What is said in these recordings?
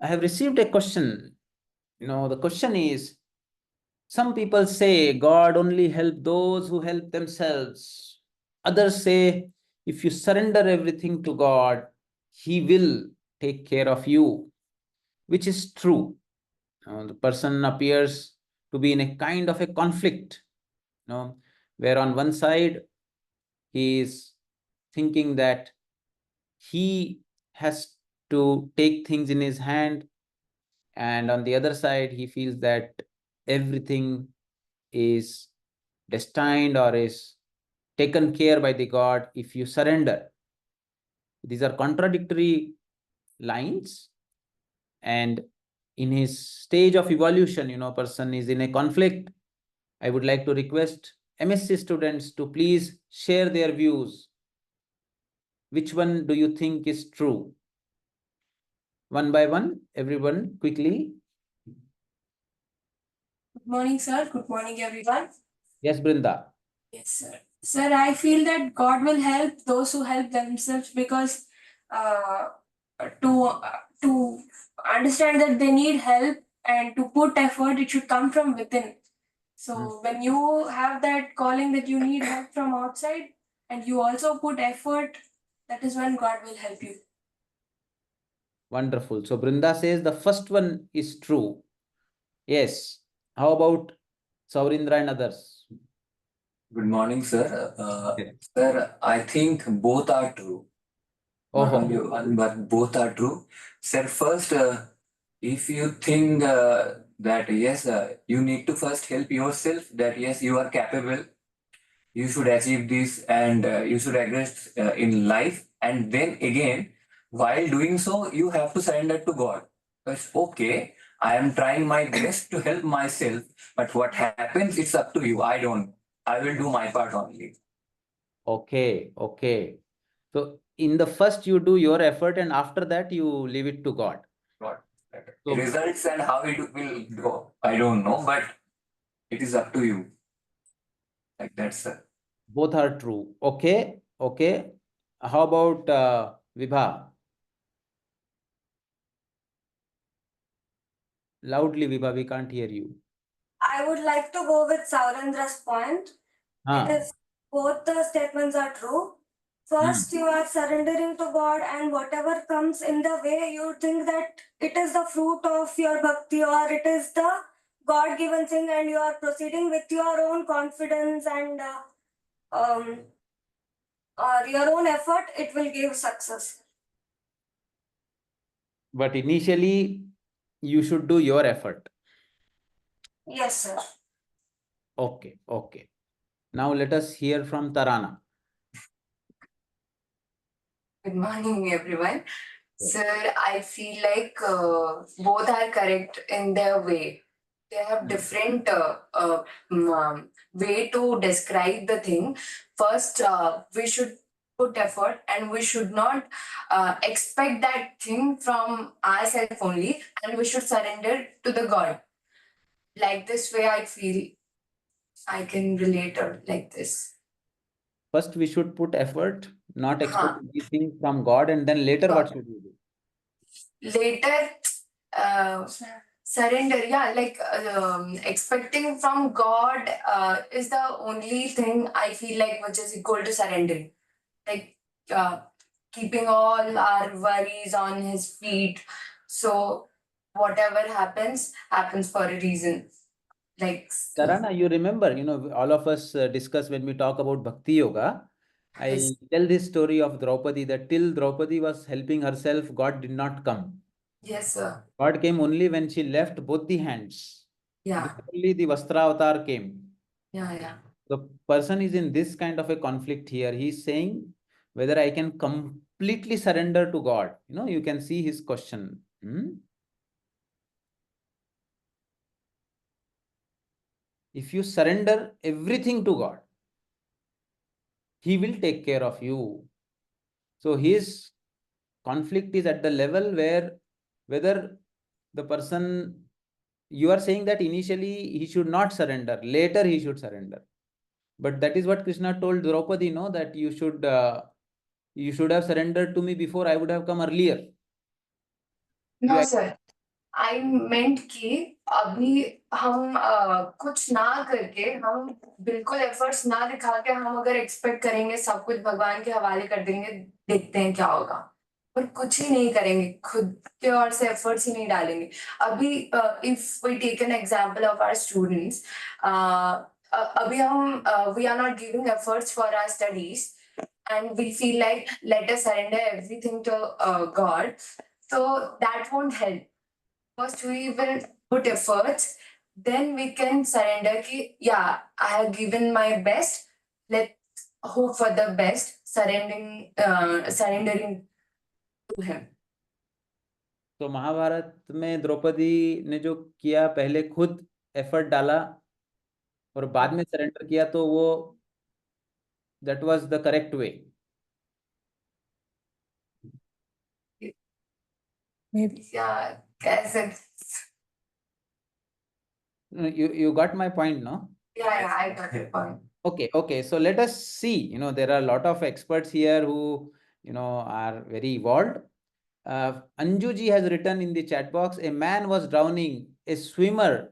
I have received a question. The question is, some people say God only help those who help themselves. Others say if you surrender everything to God, He will take care of you, which is true. The person appears to be in a kind of a conflict, where on one side he is thinking that he has to take things in his hand, and on the other side he feels that everything is destined or is taken care by the God if you surrender. These are contradictory lines, and in his stage of evolution, person is in a conflict. I would like to request MSc students to please share their views. Which one do you think is true? One by one, everyone, quickly. Good morning, sir. Good morning, everyone. Yes, Brinda. Yes, sir. Sir, I feel that God will help those who help themselves because uh, to understand that they need help and to put effort, it should come from within. So when you have that calling that you need help from outside and you also put effort, that is when God will help you. Wonderful. So Brinda says the first one is true. Yes. How about Saurindra and others? Good morning, sir. Yes. Sir, I think both are true. Not Oh, only one, but both are true. Sir, first, if you think that yes, you need to first help yourself, that yes, you are capable, you should achieve this, and you should progress in life. And then again, while doing so, you have to surrender to God. It's okay. I am trying my best to help myself, but what happens, it's up to you. I don't. I will do my part only. okay, okay. So in the first you do your effort, and after that you leave it to God. God. So Results and how it will go, I don't know, but it is up to you. Like that, sir. both are true. Okay, okay. How about Vibha? Loudly, Vibha, we can't hear you. I would like to go with Saurendra's point. It Ah, is both the statements are true. First, you are surrendering to God, and whatever comes in the way, you think that it is the fruit of your bhakti or it is the God given thing, and you are proceeding with your own confidence and um, or your own effort, it will give success. but initially you should do your effort. Yes, sir. Okay, okay. Now let us hear from Tarana. Good morning, everyone. Yes. Sir, I feel like both are correct in their way. They have different way to describe the thing. First, we should put effort and we should not expect that thing from ourselves only, and we should surrender to the God. Like this way, I feel I can relate like this. First, we should put effort, not expect Huh. anything from God, and then later, what should we do? Later, uh, surrender, yeah, like expecting from God is the only thing I feel like which is equal to surrendering, like uh, keeping all our worries on his feet, so whatever happens happens for a reason, like Tarana, you remember, all of us discuss when we talk about Bhakti Yoga. I yes, tell this story of Draupadi that till Draupadi was helping herself, God did not come. yes sir, God came only when she left both the hands. Then yeah, only the Vastra avatar came. yeah. The person is in this kind of a conflict here. He's saying whether I can completely surrender to God. You can see his question. If you surrender everything to God, He will take care of you. So his conflict is at the level where whether the person, you are saying that initially he should not surrender, later he should surrender. But that is what Krishna told Draupadi, no, that you should have surrendered to me before, I would have come earlier. No You, sir, I meant कि अभी हम कुछ ना करके, हम बिल्कुल efforts ना दिखा के, हम अगर एक्सपेक्ट करेंगे सब कुछ भगवान के हवाले कर देंगे, देखते हैं क्या होगा, पर कुछ ही नहीं करेंगे, खुद के ओर से एफर्ट्स ही नहीं डालेंगे। अभी if we take an example of our students, अभी हम we are not giving efforts for our studies and we feel like let us surrender everything to God, so that won't help. First we will put efforts, then we can surrender ki yeah, I have given my best, let's hope for the best, surrendering to him. तो महाभारत में द्रौपदी ने जो किया, पहले खुद effort डाला और बाद में सरेंडर किया, तो वो that was the correct way. Maybe yeah, कैसे You got my point, no? yeah, I got your point. Okay, so let us see. There are a lot of experts here who are very evolved. Anju ji has written in the chat box, a man was drowning, a swimmer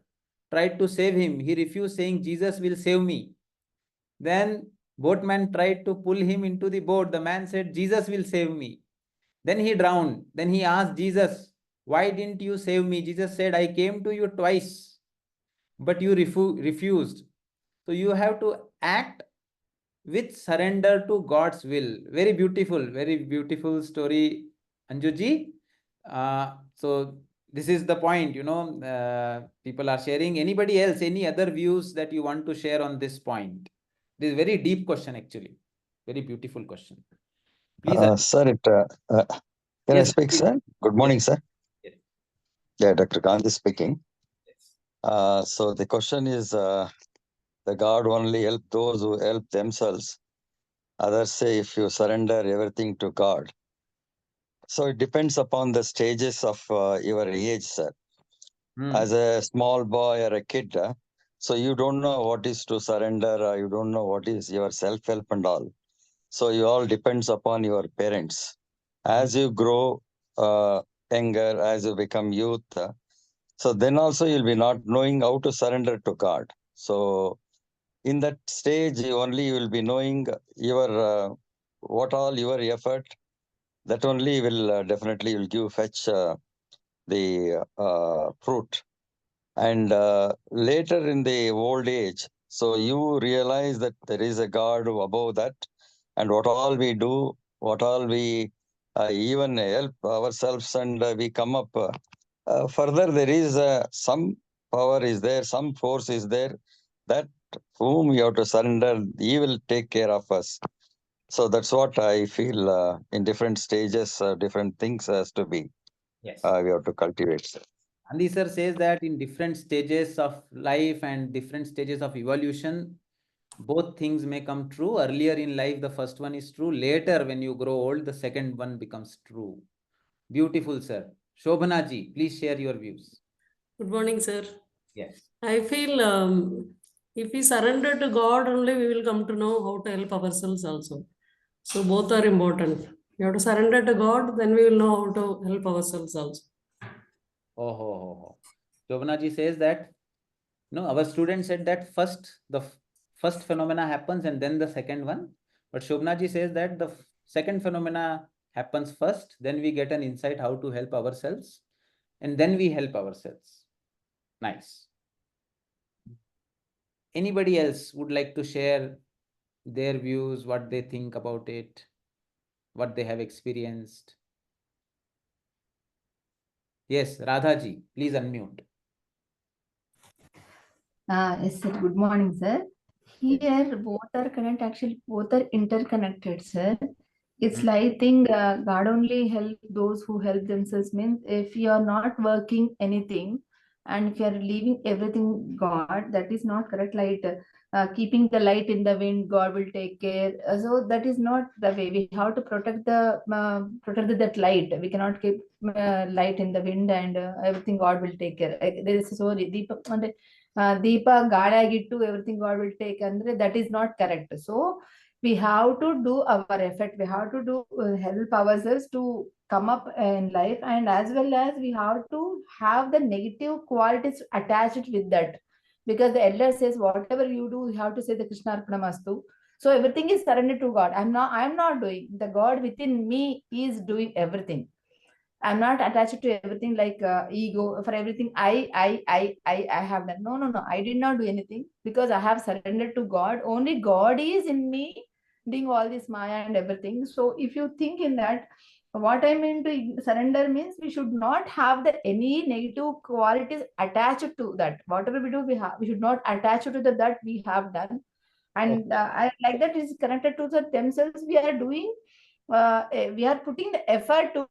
tried to save him, he refused, saying Jesus will save me. Then boatman tried to pull him into the boat, the man said Jesus will save me. Then he drowned. Then he asked Jesus, why didn't you save me? Jesus said, I came to you twice, but you refused. So you have to act with surrender to God's will. Very beautiful story, Anjuji. So this is the point, people are sharing. Anybody else, any other views that you want to share on this point? This is a very deep question, actually. Very beautiful question. Please. Sir, can I speak, please. sir? Good morning, sir. Yes. Yeah, Dr. Gandhi speaking. Yes. So the question is, the God only help those who help themselves. Others say if you surrender everything to God. So it depends upon the stages of your age, sir. As a small boy or a kid, so you don't know what is to surrender, you don't know what is your self-help and all. So you all depends upon your parents. As you grow younger, as you become youth, so then also you'll be not knowing how to surrender to God. So in that stage, only you will be knowing your what all your effort. That only will definitely will give fetch the fruit. And later in the old age, so you realize that there is a God above that, and what all we do, what all we even help ourselves, and we come up further. There is some power is there, some force is there, that whom we have to surrender, he will take care of us. So that's what I feel in different stages, different things has to be. Yes. We have to cultivate. Gandhi sir says that in different stages of life and different stages of evolution, both things may come true. Earlier in life, the first one is true. Later, when you grow old, the second one becomes true. Beautiful, sir. Shobhana ji, please share your views. Good morning, sir. Yes. I feel if we surrender to God only, we will come to know how to help ourselves also. So both are important. You have to surrender to God, then we will know how to help ourselves also. Oh. Shobhana ji says that, our student said that the first phenomena happens and then the second one. But Shobhana ji says that the second phenomena happens first, then we get an insight how to help ourselves, and then we help ourselves. Nice. Anybody else would like to share their views, what they think about it, what they have experienced? Yes, Radha ji, please unmute. Yes, sir. Good morning, sir. Here, both are connected. Actually, both are interconnected, sir. It's like think God only help those who help themselves. Means if you are not working anything, and if you are leaving everything God, that is not correct. Like keeping the light in the wind, God will take care. So that is not the way. We have to protect that light. We cannot keep light in the wind and everything God will take care. There is so deep. Deepa ಗಾಳಿ ಆಗಿಟ್ಟು everything God will take, andre that is not correct. So We have to do our effort. We have to do help ourselves to come up in life, and as well as we have to have the negative qualities attached with that, because the elder says whatever you do, you have to say the Krishna Arpanamastu. So everything is surrendered to God. I'm not doing. The God within me is doing everything. I'm not attached to everything like ego for everything. I have done. No, no, no. I did not do anything because I have surrendered to God. Only God is in me doing all this Maya and everything. So if you think in that, what I mean to surrender means we should not have the any negative qualities attached to that. Whatever we do, we should not attach to that we have done. And I like that is connected to the themselves. We are putting the effort to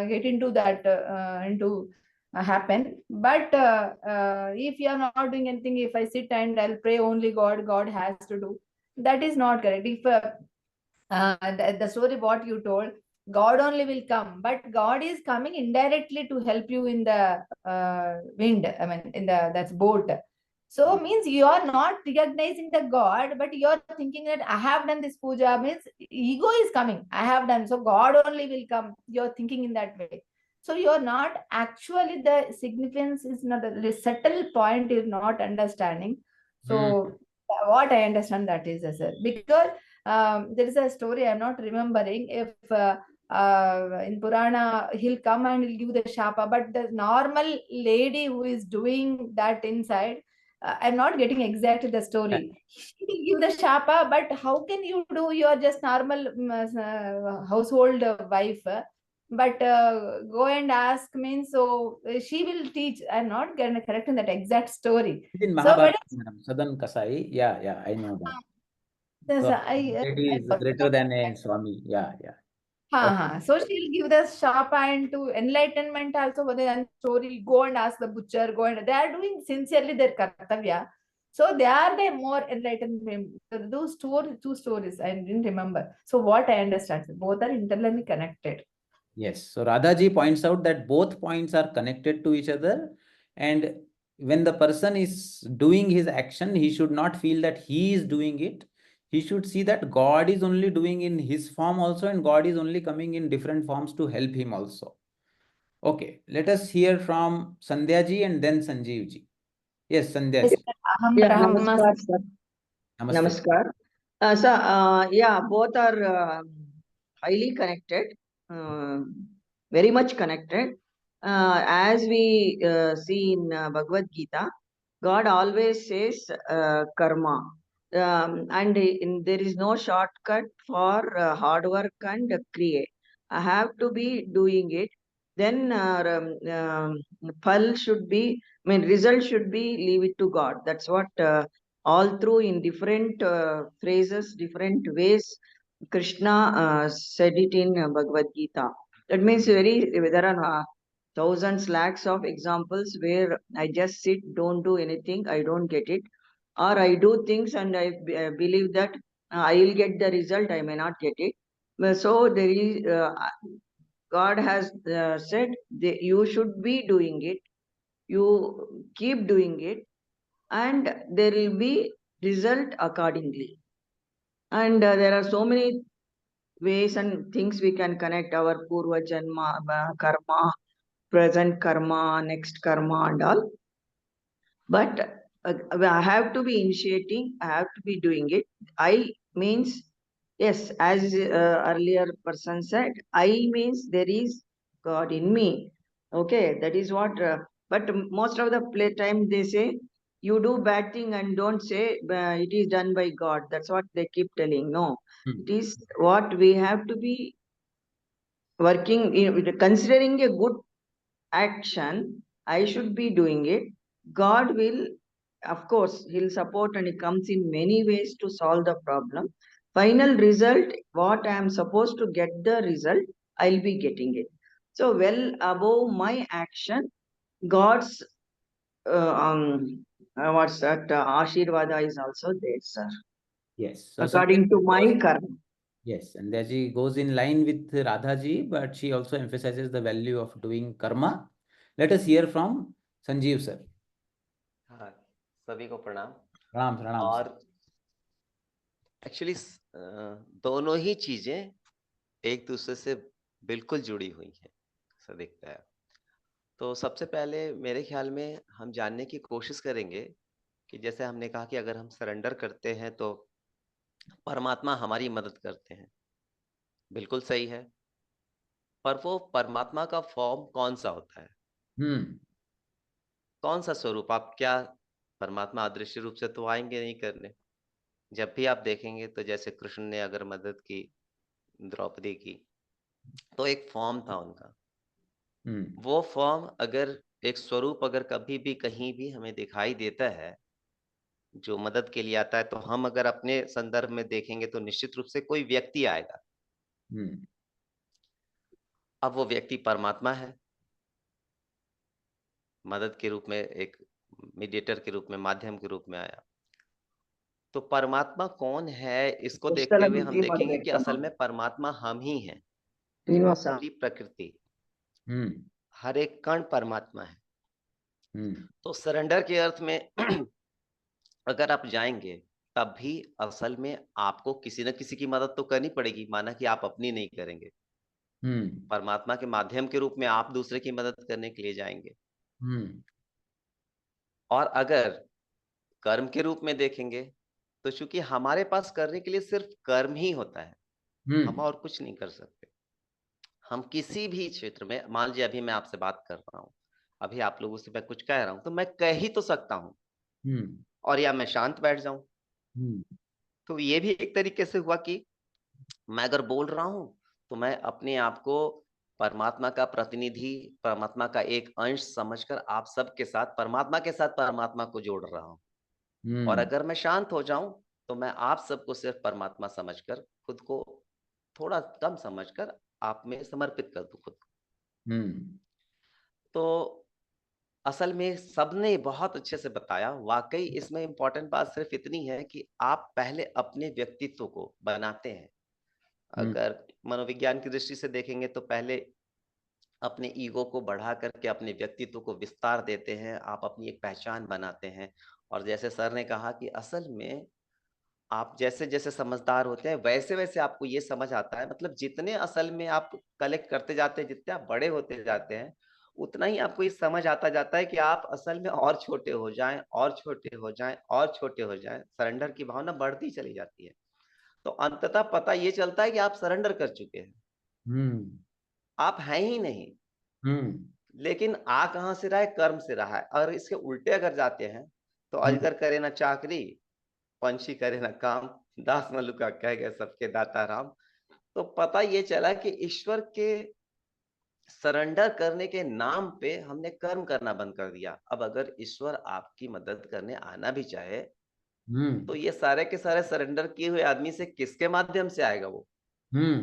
get into that into happen. But if you are not doing anything, if I sit and I'll pray only God has to do, that is not correct. If the story what you told, God only will come, but God is coming indirectly to help you in the wind, I mean in the that's boat. So means you are not recognizing the God, but you are thinking that I have done this puja, means ego is coming. I have done, so God only will come. You're thinking in that way. So you're not actually, the significance is not, the subtle point is not understanding. So what I understand that is, sir, because there is a story I'm not remembering. If in Purana, he'll come and he'll give the shapa, but the normal lady who is doing that inside, I'm not getting exactly the story. She will give the shapa, but how can you do? You are just normal household wife. But go and ask means, so she will teach. I'm not getting correct in that exact story. It's in So, Mahabharata, but madam. Sadan Kasai. Yeah, I know that. yes, So lady I is greater than a Swami. Yeah. Okay. So she'll give the sharp and to enlightenment also. But then story, go and ask the butcher, go and they are doing sincerely their kartavya. So they are the more enlightened. Those two stories I didn't remember. So what I understand, both are internally connected. Yes. So Radhaji points out that both points are connected to each other. And when the person is doing his action, he should not feel that he is doing it. He should see that God is only doing in his form also, and God is only coming in different forms to help him also. Okay. Let us hear from Sandhya ji and then Sanjeev ji. Yes, Sandhya ji. Aham Yeah, Brahmasmi. namaskar, sir. Namaste. Namaskar. Sir, yeah, both are highly connected, uh, very much connected. As we see in Bhagavad Gita, God always says karma. And there is no shortcut for hard work and create. I have to be doing it. Then phal should be, result should be leave it to God. That's what all through in different phrases, different ways, Krishna said it in Bhagavad Gita. That means there are thousands, lakhs of examples where I just sit, don't do anything, I don't get it. Or I do things and I believe that I will get the result, I may not get it. So there is, God has said you should be doing it, you keep doing it, and there will be result accordingly. And there are so many ways and things we can connect our purva janma, karma, present karma, next karma and all. But I have to be initiating, I have to be doing it. I means, yes, as earlier person said, I means there is God in me. Okay, that is what, but most of the play time they say, you do bad thing and don't say it is done by God. That's what they keep telling. No, it is what we have to be working, considering a good action, I should be doing it. God will, of course, He'll support and He comes in many ways to solve the problem. Final result, what I am supposed to get the result, I'll be getting it. So, well above my action, God's what's that? Ashirvada is also there, sir. Yes. So According to my karma. yes, and that she goes in line with Radhaji, but she also emphasizes the value of doing karma. Let us hear from Sanjeev sir. हाँ, सभी को प्रणाम। Pranam, pranam. और actually दोनों ही चीजें एक दूसरे से बिल्कुल जुड़ी हुई हैं, ऐसा दिखता है। तो सबसे पहले मेरे ख्याल में हम जानने की कोशिश करेंगे कि जैसे हमने कहा कि अगर हम सरेंडर करते हैं तो परमात्मा हमारी मदद करते हैं, बिल्कुल सही है। पर वो परमात्मा का फॉर्म कौन सा होता है, हम्म कौन सा स्वरूप? आप क्या, परमात्मा अदृश्य रूप से तो आएंगे नहीं करने। जब भी आप देखेंगे तो जैसे कृष्ण ने अगर मदद की द्रौपदी की, तो एक फॉर्म था उनका। हम्म वो फॉर्म अगर, एक स्वरूप अगर कभी भी कहीं भी हमें दिखाई देता है जो मदद के लिए आता है, तो हम अगर अपने संदर्भ में देखेंगे तो निश्चित रूप से कोई व्यक्ति आएगा। हम्म अब वो व्यक्ति परमात्मा है, मदद के रूप में, एक मीडिएटर के रूप में, माध्यम के रूप में आया। तो परमात्मा कौन है, इसको देखते हुए हम देखेंगे कि असल में परमात्मा हम ही हैं। पूरी प्रकृति, हम्म हर एक कण परमात्मा है। हम्म तो सरेंडर के अर्थ में अगर आप जाएंगे, तब भी असल में आपको किसी न किसी की मदद तो करनी पड़ेगी, माना कि आप अपनी नहीं करेंगे। हम्म परमात्मा के माध्यम के रूप में आप दूसरे की मदद करने के लिए जाएंगे। हम्म और अगर कर्म के रूप में देखेंगे, तो चूंकि हमारे पास करने के लिए सिर्फ कर्म ही होता है, हम और कुछ नहीं कर सकते। हम किसी भी क्षेत्र में, मान लीजिए अभी मैं आपसे बात कर रहा हूं, अभी आप लोगों से मैं कुछ कह रहा हूं, तो मैं कह ही तो सकता हूं, हम्म और या मैं शांत बैठ जाऊं। हम्म तो ये भी एक तरीके से हुआ कि मैं अगर बोल रहा हूं, तो मैं अपने आप को परमात्मा का प्रतिनिधि, परमात्मा का एक अंश समझकर आप सबके साथ, परमात्मा के साथ परमात्मा को जोड़ रहा हूं। और हम्म अगर मैं शांत हो जाऊं, तो मैं आप सबको सिर्फ परमात्मा समझकर, खुद को थोड़ा कम समझकर आप में समर्पित कर दूं खुद को। हम्म तो असल में सबने बहुत अच्छे से बताया। वाकई इसमें इंपॉर्टेंट बात सिर्फ इतनी है कि आप पहले अपने व्यक्तित्व को बनाते हैं। अगर मनोविज्ञान की दृष्टि से देखेंगे, तो पहले अपने ईगो को बढ़ा करके अपने व्यक्तित्व को विस्तार देते हैं, आप अपनी एक पहचान बनाते हैं। और जैसे सर ने कहा कि असल में आप जैसे जैसे समझदार होते हैं, वैसे वैसे आपको ये समझ आता है, मतलब जितने असल में आप कलेक्ट करते जाते हैं, जितने आप बड़े होते जाते हैं, उतना ही आपको ये समझ आता जाता है कि आप असल में और छोटे हो जाएं, और छोटे हो जाएं, और छोटे हो जाएं। सरेंडर की भावना बढ़ती चली जाती है। तो अंततः पता ये चलता है कि आप सरेंडर कर चुके हैं, हम्म आप हैं ही नहीं। हम्म लेकिन आ कहां से रहा है? कर्म से रहा है। और इसके उल्टे अगर जाते हैं, तो अजगर करे ना चाकरी, पंछी करे ना काम, दास मल्लुका कह गए सबके दाता राम। तो पता ये चला कि ईश्वर के सरेंडर करने के नाम पे हमने कर्म करना बंद कर दिया। अब अगर ईश्वर आपकी मदद करने आना भी चाहे, तो ये सारे के सारे सरेंडर किए हुए आदमी से किसके माध्यम से आएगा? वो हम्म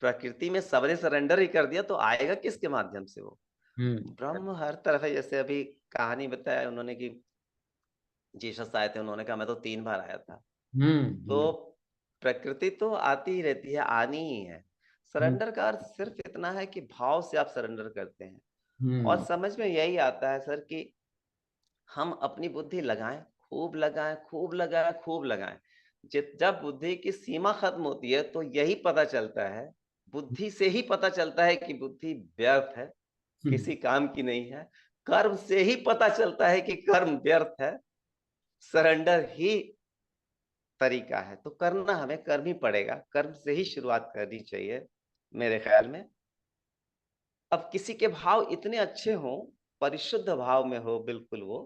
प्रकृति में सबने सरेंडर ही कर दिया, तो आएगा किसके माध्यम से? वो ब्रह्म हर तरफ है। जैसे अभी कहानी बताया उन्होंने कि जीसस आए थे, उन्होंने कहा मैं तो 3 बार आया था। तो प्रकृति तो आती ही रहती है, आनी ही है। सरेंडर का अर्थ सिर्फ इतना है कि भाव से आप सरेंडर करते हैं। और समझ में यही आता है सर कि हम अपनी बुद्धि लगाएं, खूब लगाएं, खूब लगाएं, खूब लगाएं। जब बुद्धि की सीमा खत्म होती है, तो यही पता चलता है, बुद्धि से ही पता चलता है कि बुद्धि व्यर्थ है, किसी काम की नहीं है। कर्म से ही पता चलता है कि कर्म व्यर्थ है। सरेंडर ही तरीका है। तो करना हमें कर्म ही पड़ेगा, कर्म से ही शुरुआत करनी चाहिए मेरे ख्याल में। अब किसी के भाव इतने अच्छे हों, परिशुद्ध भाव में हो बिल्कुल वो,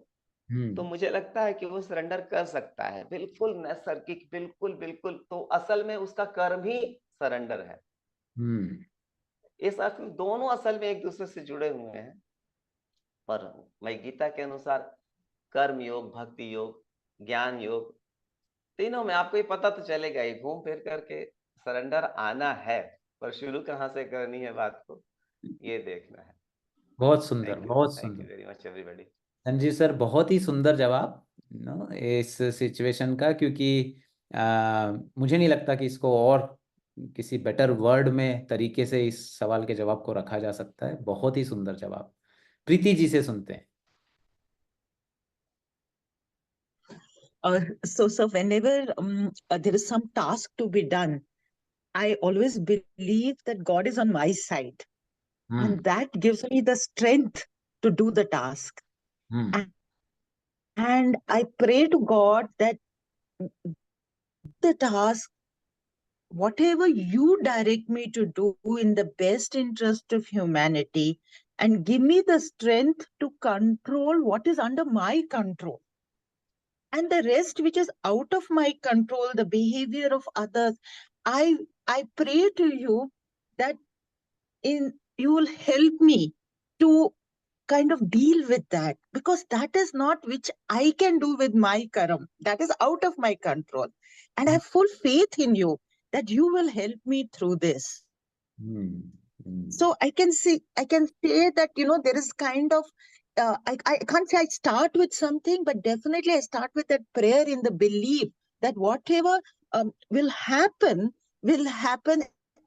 तो मुझे लगता है कि वो सरेंडर कर सकता है, बिल्कुल नैसर्गिक, बिल्कुल बिल्कुल। तो असल में उसका कर्म ही सरेंडर है। इस अर्थ में दोनों असल में एक दूसरे से जुड़े हुए हैं। पर मैं गीता के अनुसार कर्म योग, भक्ति योग, ज्ञान योग, तीनों में आपको ये पता तो चलेगा ही, घूम फिर करके सरेंडर आना है। पर शुरू कहाँ से करनी है बात को, ये देखना है। बहुत सुंदर, थैंक बहुत यू सुंदर। Very much everybody. Sanjeev sir, बहुत ही सुंदर जवाब इस सिचुएशन का, क्योंकि मुझे नहीं लगता कि इसको और किसी बेटर वर्ड में तरीके से इस सवाल के जवाब को रखा जा सकता है। बहुत ही सुंदर जवाब। प्रीति जी से सुनते हैं। So whenever there is some task to be done, I always believe that God is on my side, and that gives me the strength to do the task. And I pray to God that the task, whatever you direct me to do in the best interest of humanity, and give me the strength to control what is under my control. And the rest which is out of my control, the behavior of others, I pray to you that you will help me to kind of deal with that, because that is not which I can do with my karam. That is out of my control. And I have full faith in you that you will help me through this. So I can say that, there is kind of, I can't say I start with something, but definitely I start with that prayer in the belief that whatever will happen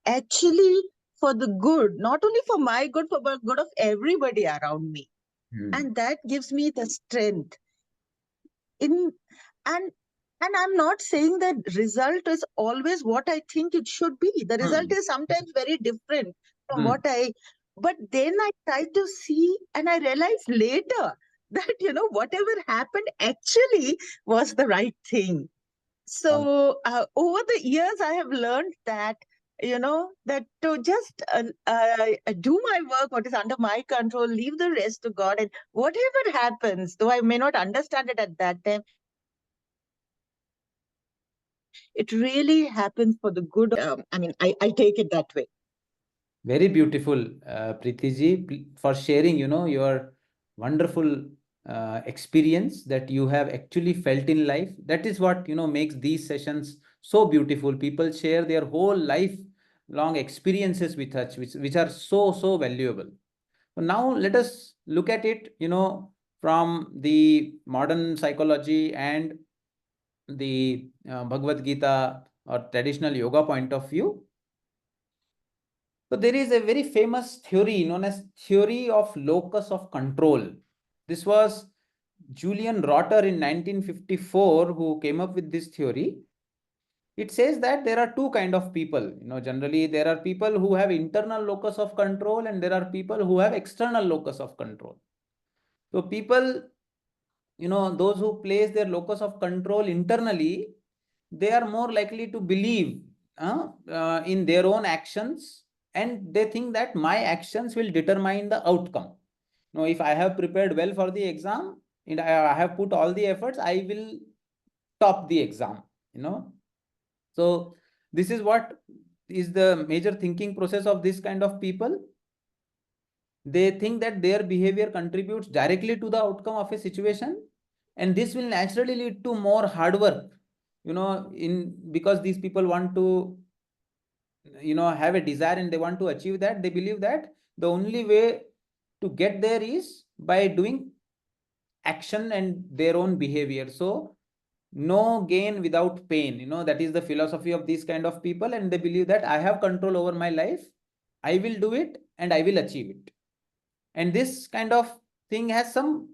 actually for the good, not only for my good, for the good of everybody around me. And that gives me the strength. And I'm not saying that result is always what I think it should be. The result is sometimes very different from what but then I try to see, and I realize later that, whatever happened actually was the right thing. So over the years, I have learned that, that to just do my work, what is under my control, leave the rest to God, and whatever happens, though I may not understand it at that time, it really happens for the good. I take it that way. Very beautiful, Preeti ji, for sharing, your wonderful experience that you have actually felt in life. That is what, makes these sessions so beautiful. People share their whole life long experiences with us, which are so, so valuable. So now let us look at it, from the modern psychology and the Bhagavad Gita or traditional yoga point of view. So there is a very famous theory known as theory of locus of control. This was Julian Rotter in 1954 who came up with this theory. It says that there are two kind of people. Generally there are people who have internal locus of control and there are people who have external locus of control. So people, those who place their locus of control internally, they are more likely to believe in their own actions, and they think that my actions will determine the outcome. If I have prepared well for the exam and I have put all the efforts, I will top the exam. So this is what is the major thinking process of this kind of people. They think that their behavior contributes directly to the outcome of a situation, and this will naturally lead to more hard work, because these people want to, have a desire and they want to achieve that. They believe that the only way to get there is by doing action and their own behavior. So no gain without pain, that is the philosophy of these kind of people, and they believe that I have control over my life, I will do it and I will achieve it. And this kind of thing has some,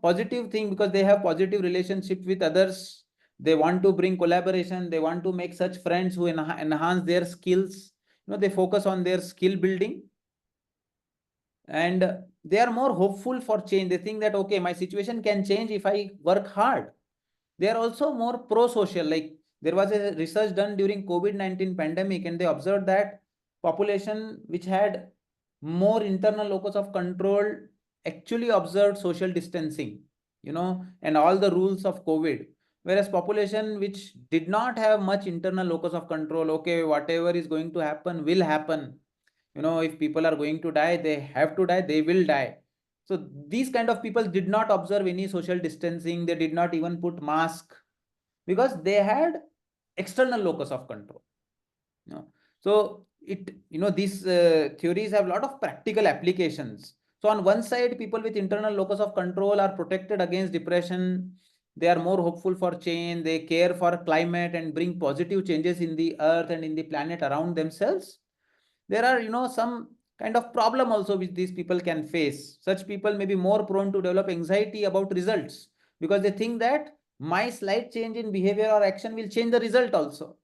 positive thing, because they have positive relationship with others. They want to bring collaboration, they want to make such friends who enhance their skills. They focus on their skill building, and they are more hopeful for change. They think that, okay, my situation can change if I work hard. They are also more pro-social. Like there was a research done during COVID-19 pandemic, and they observed that population which had more internal locus of control actually observed social distancing, and all the rules of COVID. Whereas population which did not have much internal locus of control, okay, whatever is going to happen will happen. If people are going to die, they have to die, they will die. So these kind of people did not observe any social distancing. They did not even put mask because they had external locus of control. So these theories have a lot of practical applications. So on one side, people with internal locus of control are protected against depression. They are more hopeful for change. They care for climate and bring positive changes in the earth and in the planet around themselves. There are, some kind of problem also which these people can face. Such people may be more prone to develop anxiety about results because they think that my slight change in behavior or action will change the result also.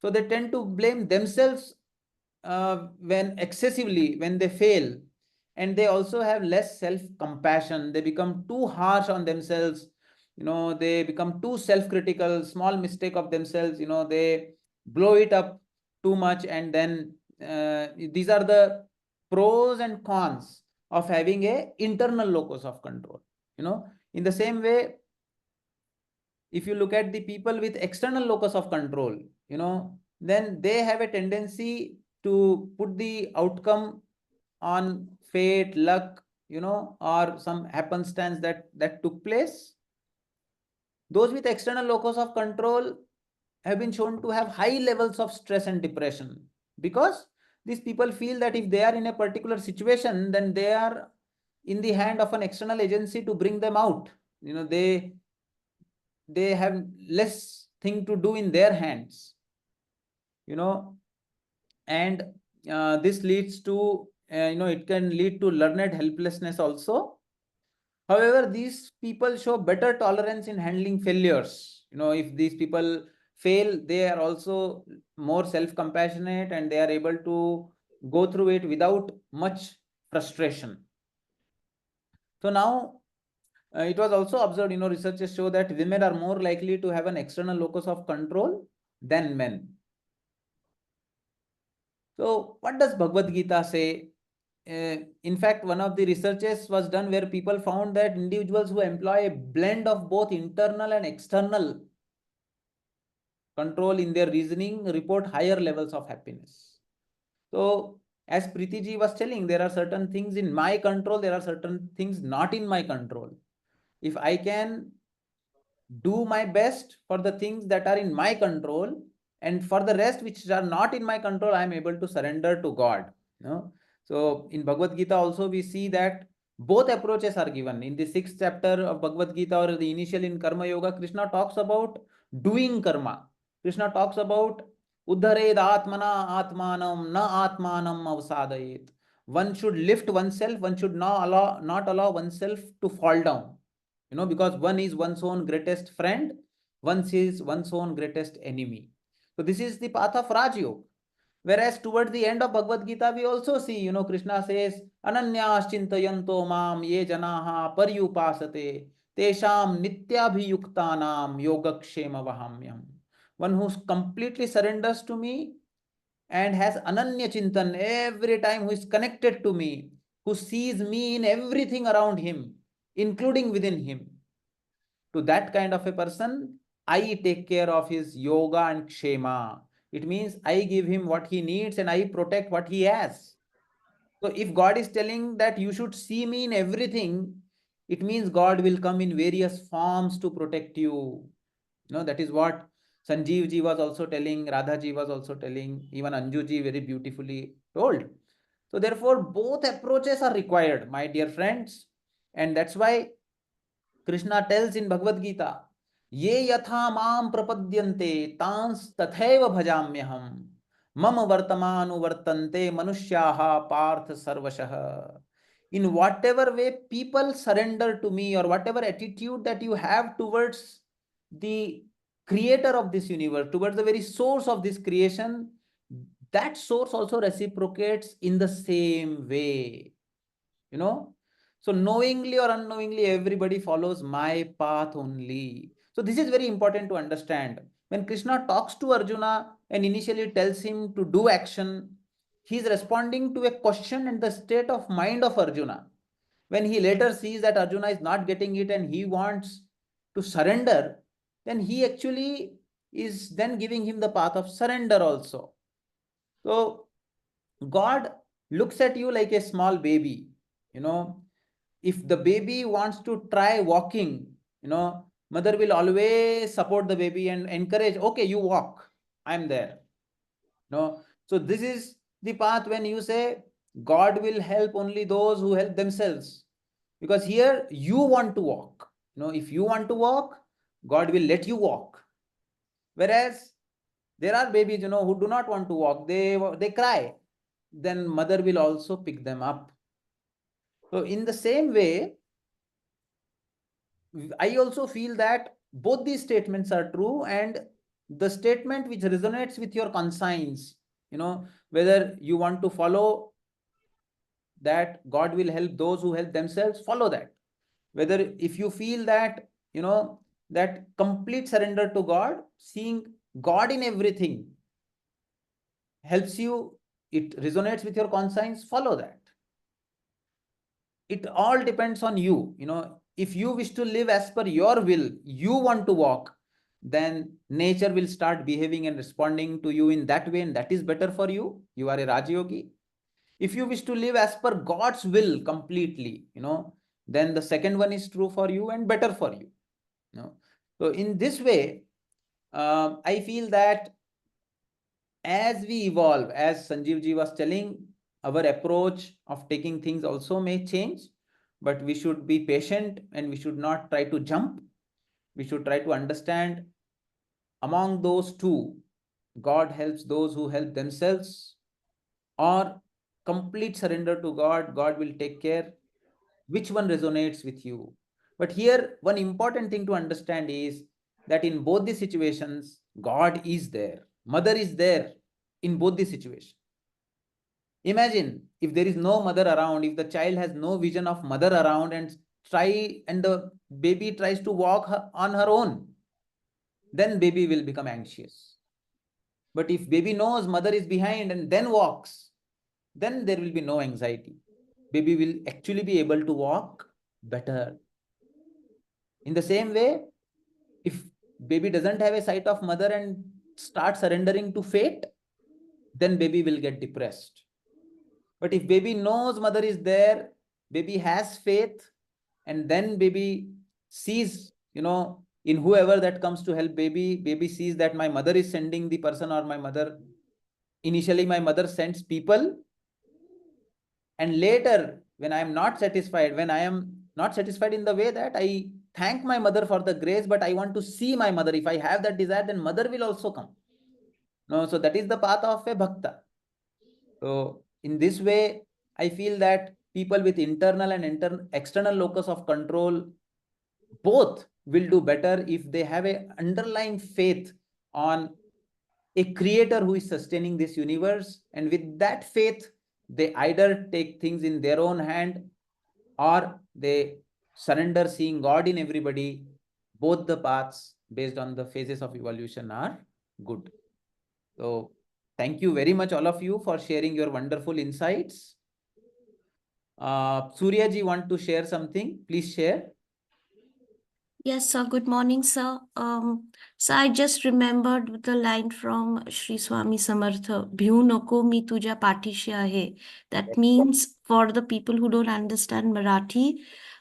So they tend to blame themselves when excessively, when they fail. And they also have less self-compassion. They become too harsh on themselves. They become too self-critical. Small mistake of themselves, they blow it up too much. And then these are the pros and cons of having a internal locus of control. In the same way, if you look at the people with external locus of control, then they have a tendency to put the outcome on fate, luck, or some happenstance that took place. Those with external locus of control have been shown to have high levels of stress and depression, because these people feel that if they are in a particular situation, then they are in the hand of an external agency to bring them out. They have less thing to do in their hands, and this leads to, it can lead to learned helplessness also. However, these people show better tolerance in handling failures. If these people fail, they are also more self-compassionate, and they are able to go through it without much frustration. So now, it was also observed, researchers show that women are more likely to have an external locus of control than men. So what does Bhagavad Gita say? In fact, one of the researches was done where people found that individuals who employ a blend of both internal and external control in their reasoning report higher levels of happiness. So as Preeti ji was telling, there are certain things in my control, there are certain things not in my control. If I can do my best for the things that are in my control, and for the rest which are not in my control, I am able to surrender to God. So in Bhagavad Gita also we see that both approaches are given. In the 6th chapter of Bhagavad Gita, or the initial in Karma Yoga, Krishna talks about doing karma. Krishna talks about uddhared atmana atmanam na atmanam avsadayet. One should lift oneself, one should not allow oneself to fall down. Because one is one's own greatest friend, one is one's own greatest enemy. So this is the path of Raj Yoga. Whereas towards the end of Bhagavad Gita, we also see, Krishna says, Ananyas chintayanto mam ye janaha paryupasate tesham nityabhiyuktanam yogakshema vahamyam. One who completely surrenders to me and has ananya chintan every time, who is connected to me, who sees me in everything around him, including within him. To that kind of a person, I take care of his yoga and kshema. It means I give him what he needs and I protect what he has. So if God is telling that you should see me in everything, it means God will come in various forms to protect you. That is what Sanjeev ji was also telling, Radha ji was also telling, even Anju ji very beautifully told. So therefore, both approaches are required, my dear friends. And that's why Krishna tells in Bhagavad Gita, Ye yatha mam prapadyante tans tathaiva bhajamyaham mam vartamanu vartante manushyaha parth sarvashah. In whatever way people surrender to me, or whatever attitude that you have towards the creator of this universe, towards the very source of this creation, that source also reciprocates in the same way. So knowingly or unknowingly, everybody follows my path only. So this is very important to understand. When Krishna talks to Arjuna and initially tells him to do action, he is responding to a question and the state of mind of Arjuna. When he later sees that Arjuna is not getting it and he wants to surrender, then he actually is then giving him the path of surrender also. So God looks at you like a small baby. If the baby wants to try walking, mother will always support the baby and encourage, okay, you walk, I'm there. So this is the path when you say God will help only those who help themselves, because here you want to walk. If you want to walk, God will let you walk. Whereas there are babies, who do not want to walk, they cry, then mother will also pick them up. So in the same way, I also feel that both these statements are true, and the statement which resonates with your conscience, whether you want to follow that God will help those who help themselves, follow that. Whether if you feel that, that complete surrender to God, seeing God in everything helps you, it resonates with your conscience, follow that. It all depends on you. If you wish to live as per your will, you want to walk, then nature will start behaving and responding to you in that way, and that is better for you. You are a Rajyogi. If you wish to live as per God's will completely, then the second one is true for you and better for you. So in this way, I feel that as we evolve, as Sanjeev ji was telling, our approach of taking things also may change, but we should be patient and we should not try to jump. We should try to understand among those two, God helps those who help themselves, or complete surrender to God, God will take care. Which one resonates with you? But here, one important thing to understand is that in both the situations, God is there. Mother is there in both the situations. Imagine if there is no mother around, if the child has no vision of mother around and the baby tries to walk on her own, then baby will become anxious. But if baby knows mother is behind and then walks, then there will be no anxiety. Baby will actually be able to walk better. In the same way, if baby doesn't have a sight of mother and starts surrendering to fate, then baby will get depressed. But if baby knows mother is there, baby has faith, and then baby sees, in whoever that comes to help baby, baby sees that my mother is sending the person, or initially my mother sends people, and later when I am not satisfied, in the way that I thank my mother for the grace, but I want to see my mother. If I have that desire, then mother will also come. No, so that is the path of a bhakta. So in this way, I feel that people with internal and external locus of control both will do better if they have a underlying faith on a creator who is sustaining this universe. And with that faith, they either take things in their own hand or they surrender, seeing God in everybody. Both the paths based on the phases of evolution are good. So thank you very much, all of you, for sharing your wonderful insights. Surya ji want to share something? Please share. Yes, sir. Good morning, sir. So I just remembered the line from Sri Swami Samartha, "Bhyu nako mi tuja patishe ahe." That means for the people who don't understand Marathi,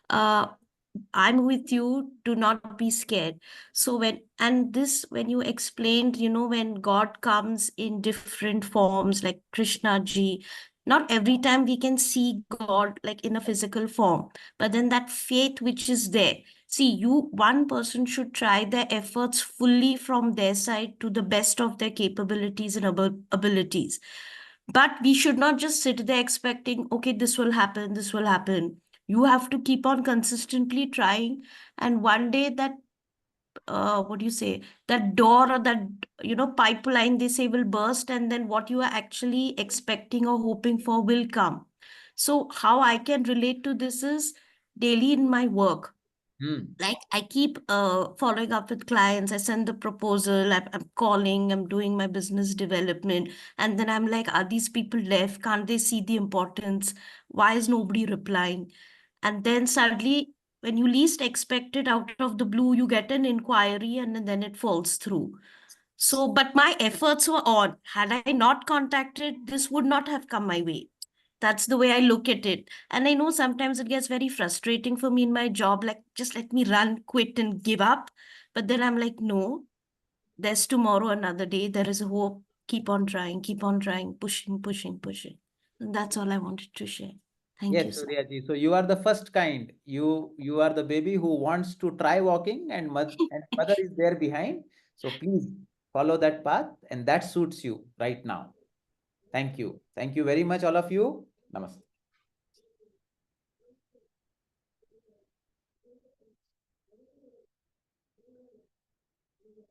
I'm with you. Do not be scared. So when you explained, when God comes in different forms, like Krishna ji, not every time we can see God like in a physical form, but then that faith which is there. See, one person should try their efforts fully from their side to the best of their capabilities and abilities. But we should not just sit there expecting, okay, this will happen, this will happen. You have to keep on consistently trying. And one day that, what do you say, that door or that, pipeline, they say, will burst. And then what you are actually expecting or hoping for will come. So how I can relate to this is daily in my work. Like I keep following up with clients. I send the proposal. I'm calling. I'm doing my business development, and then I'm like, are these people deaf? Can't they see the importance? Why is nobody replying? And then suddenly, when you least expect it, out of the blue, you get an inquiry, and then it falls through. So, but my efforts were on. Had I not contacted, this would not have come my way. That's the way I look at it. And I know sometimes it gets very frustrating for me in my job, like, just let me run, quit, and give up. But then I'm like, no, there's tomorrow, another day. There is a hope. Keep on trying, pushing, pushing, pushing. And that's all I wanted to share. Thank you, Yes, sir. Surya ji. So you are the first kind. You are the baby who wants to try walking, and mother is there behind. So please follow that path, and that suits you right now. Thank you. Thank you very much, all of you. Namaste.